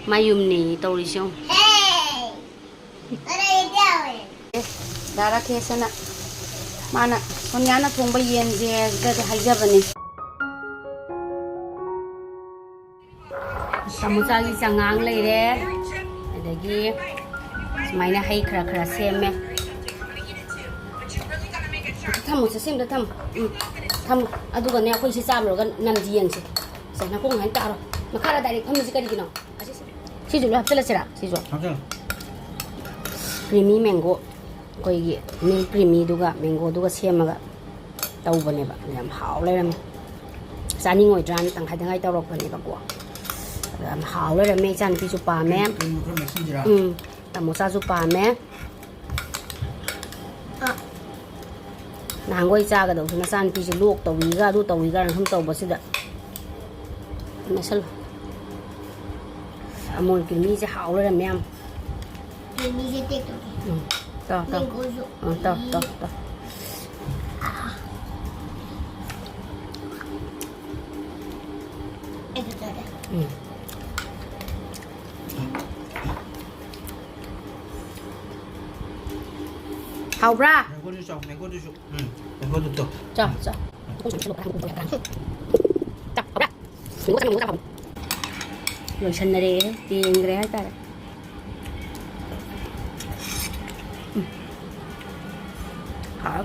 mayumni taurisyo. Hey! Ano yung gawin? Dara kesa na. Mana, kunya na thongba yen je da haijabani. Samosa gi changang leire. Adagi sumaina hai khara khara semme. Thamu se sem da tham. Tham aduga ne akhoi si chamro ga namji yengse. Se na kong han taro. Makara direct tham si kari kino. Si ju lo hapsala sira. Si ju. Hapsala. Creamy mango. Koigi milk creamy duga mango duga semaga tawbane ba yam haw leram sani ngoi dran tang khai dangai tawrok bane ba ko yam haw leram me chan pi chu pa me tamosa chu pa me nangoi cha ga do na san pi chu lok tawi ga du tawi ga ram taw ba sida mesal amol creamy je haw leram yam creamy je tek to to hào ra mango đi cho chọc ra rồi chân này tiền cái hết ta hả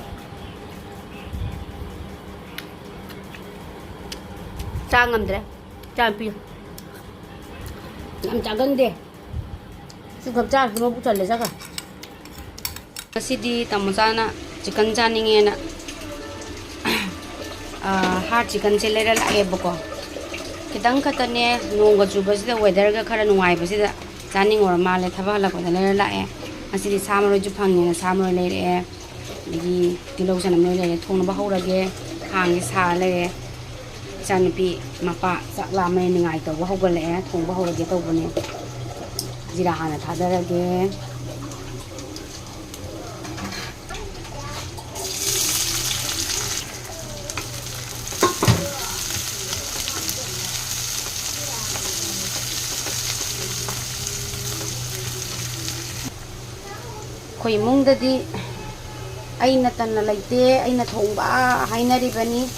cha ngâm thế cha pi ngâm cha gần đi sự gặp cha nó cũng chuẩn lấy ra cả cái đi tầm ra na chicken cha ninh nghe na hard chicken sẽ lấy ra lại bọc cái đắng khát nè nông cái chú bớt sẽ weather cái khá nuai bớt sẽ cha ninh ở mà lấy tháp là có thể lấy ra lại cái đi sam rồi chụp hàng nghe sam rồi lấy ra đi lâu cho nằm lấy thùng nó bao rồi hàng cái xà lấy chân bị mà pa chắc làm này ngày tàu bao cái lấy thùng bao rồi tàu bên này gì là hàng là thà ra cái khoi mung da di aina tan na laite aina thongba haina ri bani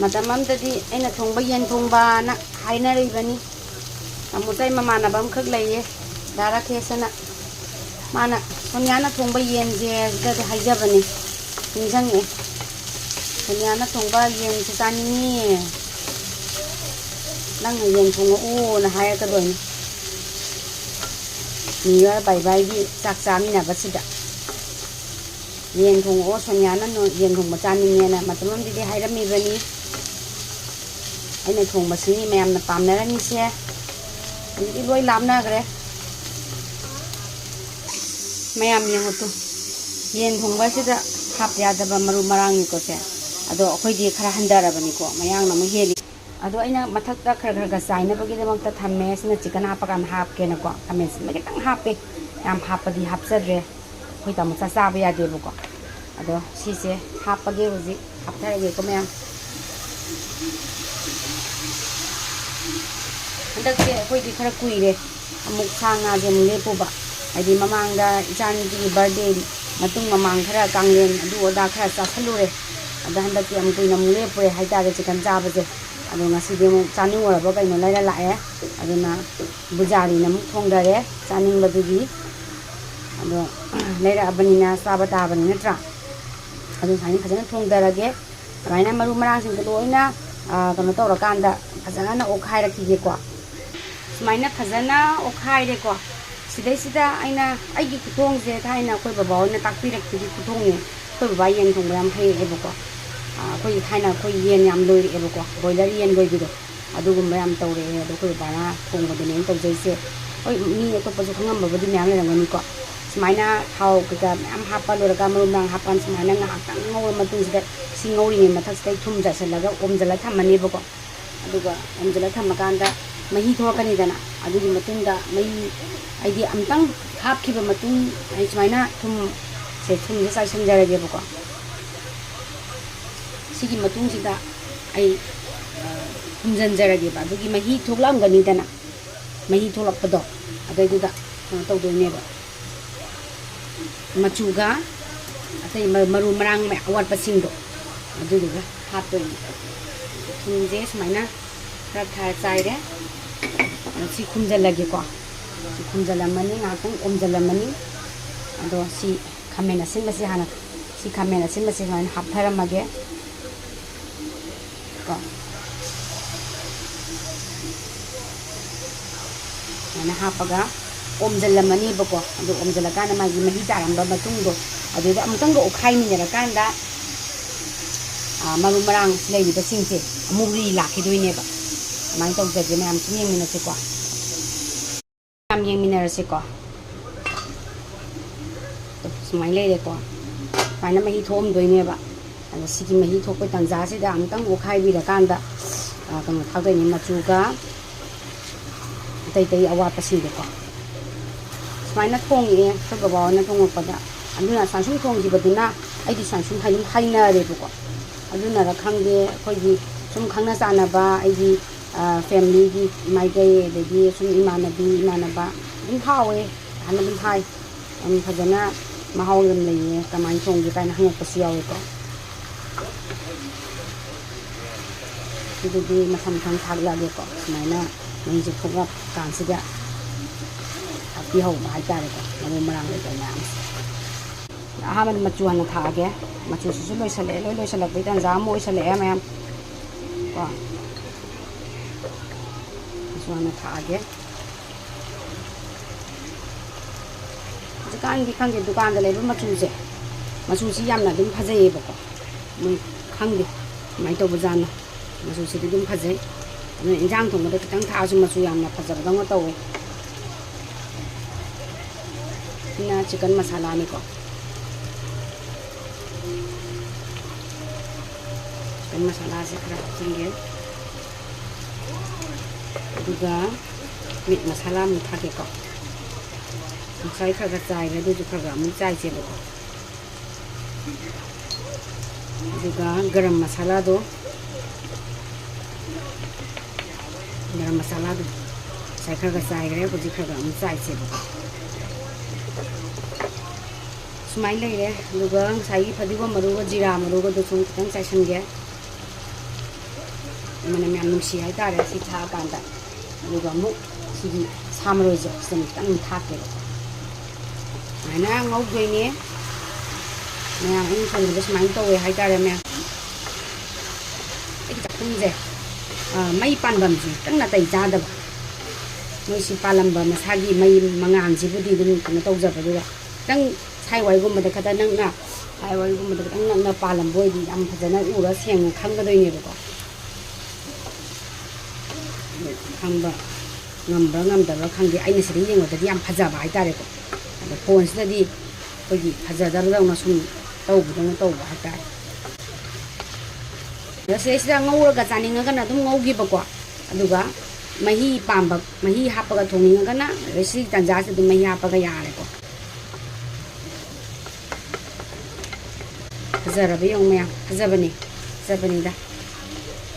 madamam da di aina thongba yen thongba na haina ri bani amutai mama na bam khak lai dara khesana mana sonya na thongba yen je da haija bani injang e sonya na thongba yen se tani nang yen thong o na haya ka doi niya bye bye di chak chami na basida yen thong o sonya na no yen thong macha ni ne na matamam di hai rami bani ai na thong masini mayam na pam na rani se di loi lam na gre mayam yang hotu yen thong basida hap ya da ba maru marang ni ko se ado khoi di khara handara bani ko mayang na mu heli ado aina mathak ta khara ga sai na bagi demang ta thamme sina chicken apa kan hap ke na ko thamme sina ke tang hap pe yam hap di hap sa re khoi ta mu sa sa ba ya de bu ko ado si se hap pa ge uji hap ta ge ko mayam andak ke khoi di khara kui re amuk sang na je mu le pu ba ai di mamang da ichan di birthday matung mamang khara kanglen adu oda khara sa salu re ada handak ke am kui na mu le pu re hai ta ge chicken cha ba je ado ngasi de mu chaning ora ba kai no lai la e ado na bujari na mu thong da re chaning ba du gi ado lai ra bani na sa ba ta bani na tra ado sani phajana thong da ra ge rai na maru marang sing ko ina kano to ra kan da phajana na okhai ra ki ge ko smai na phajana okhai re ko sidai sida aina ai gi thong je thai na koi ba ba na tak pi ra ki thong ne koi ba yen thong ram phai e bu ko khoi thaina khoi yen yam loi e bu ko boiler yen loi bi do adu gum yam taw re adu khoi ba na thong ba de ne taw jai se oi mi to pa ju khangam ba di nyam le ngani ko smaina thau ka am hapa lo ka mu nang hapan smaina nga tang ngol ma tu sida singori ne mathak sai thum ja sa laga om jala thamani bu ko adu ga om jala thamakan da mahi thokani dana adu gi matung da mai ai di am tang hap ki ba matung ai smaina thum se thum ja sai sam jara ge bu ko sigi matung sida ai humjan jara ge ba du gi mahi thoklam gani dana mahi tholakpado adaiduda tawdoineba machuga atai maru marang me awat pasingdo aduduga haptoini thumje sumaina khara khara chaire si khumjalage ko si khumjalamani ngakang omjalamani ado si khamena sinbasi hana si khamena sinbasi hana haptharamage ko ana hapaga omjalamani bako ado omjalakana magi mahi taramba matungdo aduda amtang go khai minerakanda maru marang leiriba singse amuri lakhidoineba amai tawjage mayam yengminase ko am yengminarase ko sumai leire ko paina mahi thom doineba ado sigi mahi thokpe tanja se da amtang go khai birakanda kano thagdai machuga tai awa pasingde ko sumaina thongi thagabawana thongokpada aduna sansum thongjibaduna aidi sansum hainum hainare ko aduna ra khangde khoigi sum khangna sanaba aidi family gi maigai de sum imanaba dum hawe hana dum hai phajana mahau lam leye kamai thonggi kaina hangok pasi yawe ko dudi masam khang thagla de ko sumaina nang je khoga kansida api ho bai tare ko mamu marang le ko nam ahaman machu hana thage machu su loi sale bai tan za moi sale am ko machu hana thage dukan gi khangge dukan da leba machu si yamna dum phajai ba ko mun khangge mai to bujana machu si dum phajai injang thongda kitang thasu machu yamna phajabadang tawe ina chicken masala ni ko chicken masala se khara jinge duga meat masala mu thake ko sai khara chai ga du khara mu chai che ko duga garam masala do garam masala do sai khara chai ga ko ji khara mu chai che ko sumai leire duga sai phadiwa maruga jira maruga do chung kitang chai sange mana myam nusi hai tare si tha kanda duga mu si samroje sem tang thake ana ngau goine myam in thon de sumai to we hai tare myam ek takunje mai panbam ji tang na tai ja da noi si palamba masagi mai mangang ji budi dum kana tawjaba duga tang sai wai gum da kada nang na sai wai gum da nang na palam boy di am phajana ura seng khanggadoi ne ko khangba ngamba ngamdaba khangge aina sidi yengwada di am phajaba hai tare ko ado phone sida di kogi phajadar da na sum tawba hai tare rase sida ngawra ga chaninga kana dum ngaugi ba ko aduga mahi pamba mahi hapaga thoninga kana resi tanja se dum mahi hapaga yare ko Zarabi yung maya, zabani da.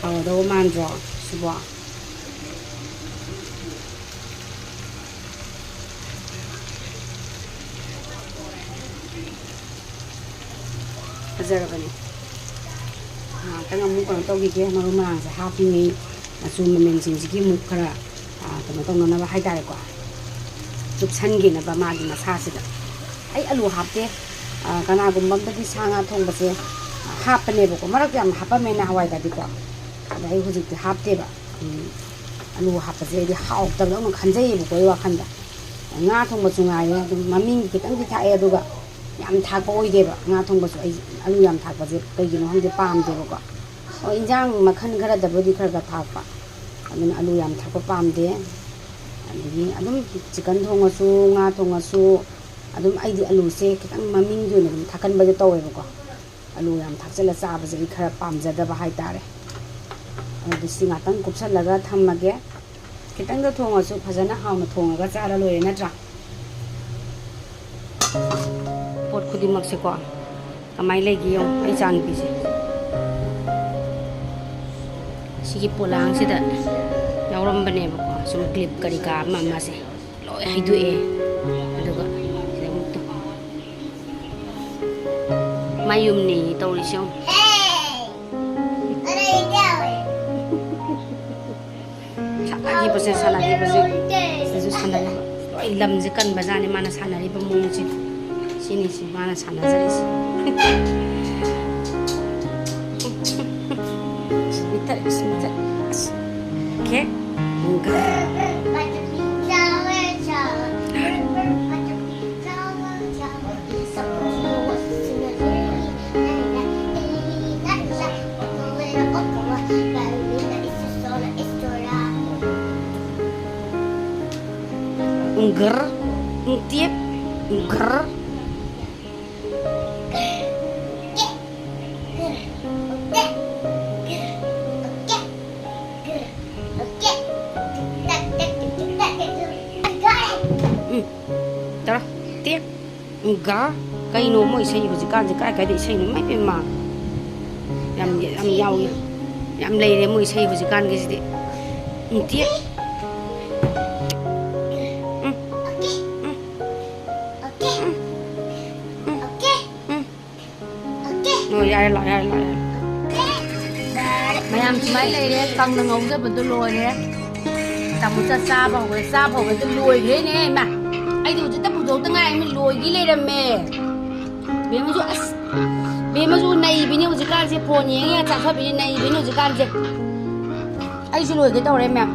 How do man draw, subwa. Zarabani. Tanga mu kang togi ke marumang sa happy me, asu mamen sing mukara, tamatong na ba hai tare ko. Subsangi na ba magi masasida. Ay alu hapte. Kana gumbang tadi sanga thong base hapane bako marak yam hapame na hawai ka diko dai hujik ti hapte ba alu hapase di hauk ta no khanjai bako wa khanda nga thong ba chunga ye maming kitang ti thae aduga yam thak oi de ba nga thong ba su ai alu yam thak ba je kai gi no hang de pam de bako o injang makhan khara da bodi khara ga thak pa aduna alu yam thak pa pam de ani adum chicken thong asu nga thong asu adum aidi alu se kitang maming du na thakan ba de tawe ko alu yam thakjala cha ba je khara pamjada ba hai tare adu singa tang kupsalaga thammage kitang da thonga su phajana hauna thonga ga chara loye na tra pot khudi mak se ko kamai legi yong ai chang pi se sigi polang se da yawram bane ba ko ꯁꯨꯝ clip ꯀꯔꯤ ꯀꯥ ꯑꯃ ꯑꯃꯁꯦ ꯂꯣꯏ ꯍꯩꯗꯣꯛꯑꯦ ꯑꯗꯨꯒ ꯁꯤꯗ ꯑꯃꯨꯛ ꯃꯌꯨꯝꯅꯤ ꯇꯧꯔꯤꯁꯦ ꯁꯥꯟꯅꯈꯤꯕꯁꯦ ꯁꯤꯗꯁꯨ ꯁꯥꯟꯅꯔꯤꯕ ꯂꯣꯏ ꯂꯝꯁꯦ ꯀꯟꯕꯖꯥꯠꯅꯤ ꯃꯥꯅ ꯁꯥꯟꯅꯔꯤꯕ ꯃꯑꯣꯡꯁꯦ ꯁꯤꯅꯤꯁꯤ ꯃꯥꯅ ꯁꯥꯟꯅꯖꯔꯤꯁꯦ 오케이. Ungger, tiep, ungger. Tara, tiep, ungger. Kaino mo isay hꯧꯖꯤꯛꯀꯥꯟꯁꯦ ꯀꯥꯏꯗ ꯏꯁꯩꯅꯣ ꯃꯥꯏ ꯄꯦꯝꯃ ꯌꯥꯝ ꯌꯥꯎꯏ ꯌꯥꯝ ꯂꯩꯔꯦ ꯃꯣꯏ ꯏꯁꯩ ꯍꯧꯖꯤꯛꯀꯥꯟꯒꯤꯁꯤꯗꯤ ꯇꯤep ꯌꯥꯔꯦ ꯂꯥꯛꯑꯦ ꯃꯌꯥꯝ ꯁꯨꯃꯥꯏꯅ ꯂꯩꯔꯦ ꯀꯪꯅ ꯉꯧꯖꯕꯗꯣ ꯂꯣꯏꯔꯦ ꯇꯥꯃꯣꯆꯥ ꯆꯥꯕ ꯍꯧꯒ꯭ꯔꯦ ꯂꯣꯏꯈ꯭ꯔꯦꯅꯦ ꯏꯃꯥ ꯑꯩꯗꯤ ꯍꯧꯖꯤꯛꯇ ꯄꯨꯊꯣꯛꯇ ꯉꯥꯏꯔꯤ ꯂꯣꯏꯒꯤ ꯂꯩꯔꯝꯃꯦ ꯕꯦꯝꯃꯁꯨ ꯅꯩꯕꯤꯅꯤ ꯍꯧꯖꯤꯛꯀꯥꯟꯁꯦ ꯐꯣꯟ ꯌꯦꯡꯉ ꯆꯥꯊꯕꯤꯅꯤ ꯅꯩꯕꯤꯅꯤ ꯍꯧꯖꯤꯛꯀꯥꯟꯁꯦ ꯑꯩꯁꯨ ꯂꯣꯏꯒꯦ ꯇꯧꯔꯦ ꯃꯌꯥꯝ